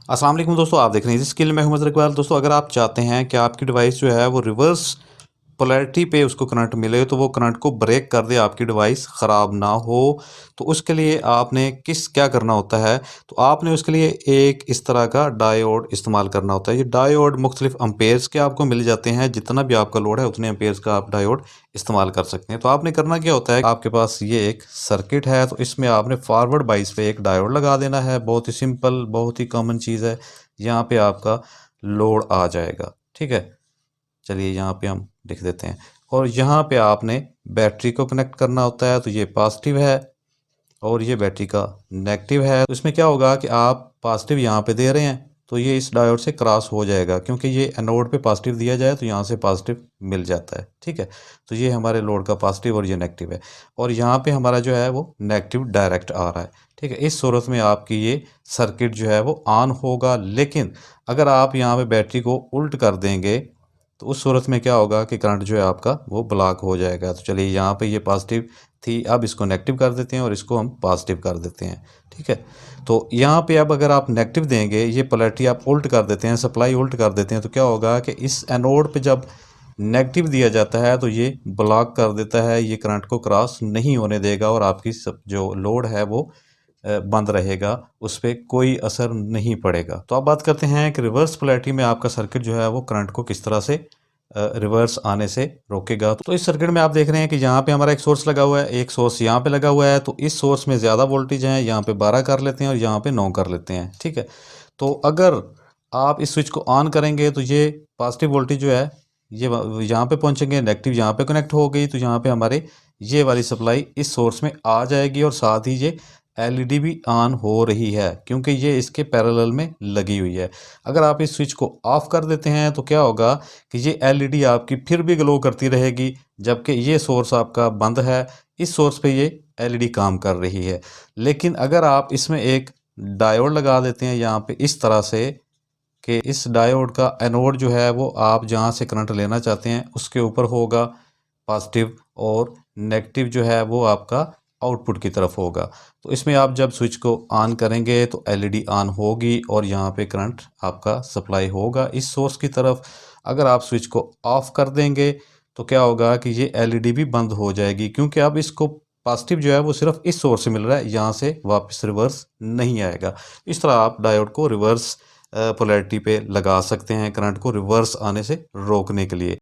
अस्सलाम वालेकुम दोस्तों, आप देख रहे हैं इस स्किल में हूं मज़र इकबाल। दोस्तों, अगर आप चाहते हैं कि आपकी डिवाइस जो है वो रिवर्स पोलैरिटी पे उसको करंट मिले, तो वो करंट को ब्रेक कर दे, आपकी डिवाइस ख़राब ना हो, तो उसके लिए आपने क्या करना होता है। तो आपने उसके लिए एक इस तरह का डायोड इस्तेमाल करना होता है। ये डायोड मुख्तलिफ अम्पेयर्स के आपको मिल जाते हैं, जितना भी आपका लोड है उतने अम्पेयर्स का आप डायोड इस्तेमाल कर सकते हैं। तो आपने करना क्या होता है, आपके पास ये एक सर्किट है, तो इसमें आपने फॉरवर्ड बाइस पे एक डायोड लगा देना है। बहुत ही सिंपल, बहुत ही कॉमन चीज़ है। यहाँ पे आपका लोड आ जाएगा, ठीक है। चलिए यहाँ पे हम लिख देते हैं। और यहाँ पे आपने बैटरी को कनेक्ट करना होता है, तो ये पॉजिटिव है और ये बैटरी का नेगेटिव है। तो इसमें क्या होगा कि आप पॉजिटिव यहाँ पे दे रहे हैं, तो ये इस डायोड से क्रॉस हो जाएगा, क्योंकि ये एनोड पे पॉजिटिव दिया जाए तो यहाँ से पॉजिटिव मिल जाता है, ठीक है। तो ये हमारे लोड का पॉजिटिव और ये नेगेटिव है, और यहाँ पे हमारा जो है वो नेगेटिव डायरेक्ट आ रहा है, ठीक है। इस सूरत में आपकी ये सर्किट जो है वो ऑन होगा। लेकिन अगर आप यहाँ पे बैटरी को उल्ट कर देंगे, तो उस सूरत में क्या होगा कि करंट जो है आपका वो ब्लॉक हो जाएगा। तो चलिए, यहाँ पे ये पॉजिटिव थी, अब इसको नेगेटिव कर देते हैं और इसको हम पॉजिटिव कर देते हैं, ठीक है। तो यहाँ पे अब अगर आप नेगेटिव देंगे, ये पोलैरिटी आप उल्ट कर देते हैं, सप्लाई उल्ट कर देते हैं, तो क्या होगा कि इस एनोड पे जब नेगेटिव दिया जाता है तो ये ब्लॉक कर देता है, ये करंट को क्रॉस नहीं होने देगा, और आपकी जो लोड है वो बंद रहेगा, उस पर कोई असर नहीं पड़ेगा। तो अब बात करते हैं कि रिवर्स पोलैरिटी में आपका सर्किट जो है वो करंट को किस तरह से रिवर्स आने से रोकेगा। तो इस सर्किट में आप देख रहे हैं कि यहाँ पे हमारा एक सोर्स लगा हुआ है, एक सोर्स यहाँ पे लगा हुआ है। तो इस सोर्स में ज़्यादा वोल्टेज है, यहाँ पे 12 कर लेते हैं और यहाँ पे 9 कर लेते हैं, ठीक है। तो अगर आप इस स्विच को ऑन करेंगे तो ये पॉजिटिव वोल्टेज जो है ये यहाँ पे पहुँचेंगे, नेगेटिव यहाँ पे कनेक्ट हो गई, तो यहाँ पे हमारे ये वाली सप्लाई इस सोर्स में आ जाएगी, और साथ ही ये एलईडी भी ऑन हो रही है, क्योंकि ये इसके पैरेलल में लगी हुई है। अगर आप इस स्विच को ऑफ कर देते हैं तो क्या होगा कि ये एलईडी आपकी फिर भी ग्लो करती रहेगी, जबकि ये सोर्स आपका बंद है, इस सोर्स पे ये एलईडी काम कर रही है। लेकिन अगर आप इसमें एक डायोड लगा देते हैं यहाँ पे इस तरह से, कि इस डायोड का एनोड जो है वो आप जहाँ से करंट लेना चाहते हैं उसके ऊपर होगा पॉजिटिव, और नेगेटिव जो है वो आपका आउटपुट की तरफ होगा। तो इसमें आप जब स्विच को ऑन करेंगे तो एलईडी ऑन होगी और यहाँ पे करंट आपका सप्लाई होगा इस सोर्स की तरफ। अगर आप स्विच को ऑफ कर देंगे तो क्या होगा कि ये एलईडी भी बंद हो जाएगी, क्योंकि अब इसको पॉजिटिव जो है वो सिर्फ इस सोर्स से मिल रहा है, यहाँ से वापस रिवर्स नहीं आएगा। इस तरह आप डायोड को रिवर्स पोलैरिटी पे लगा सकते हैं, करंट को रिवर्स आने से रोकने के लिए।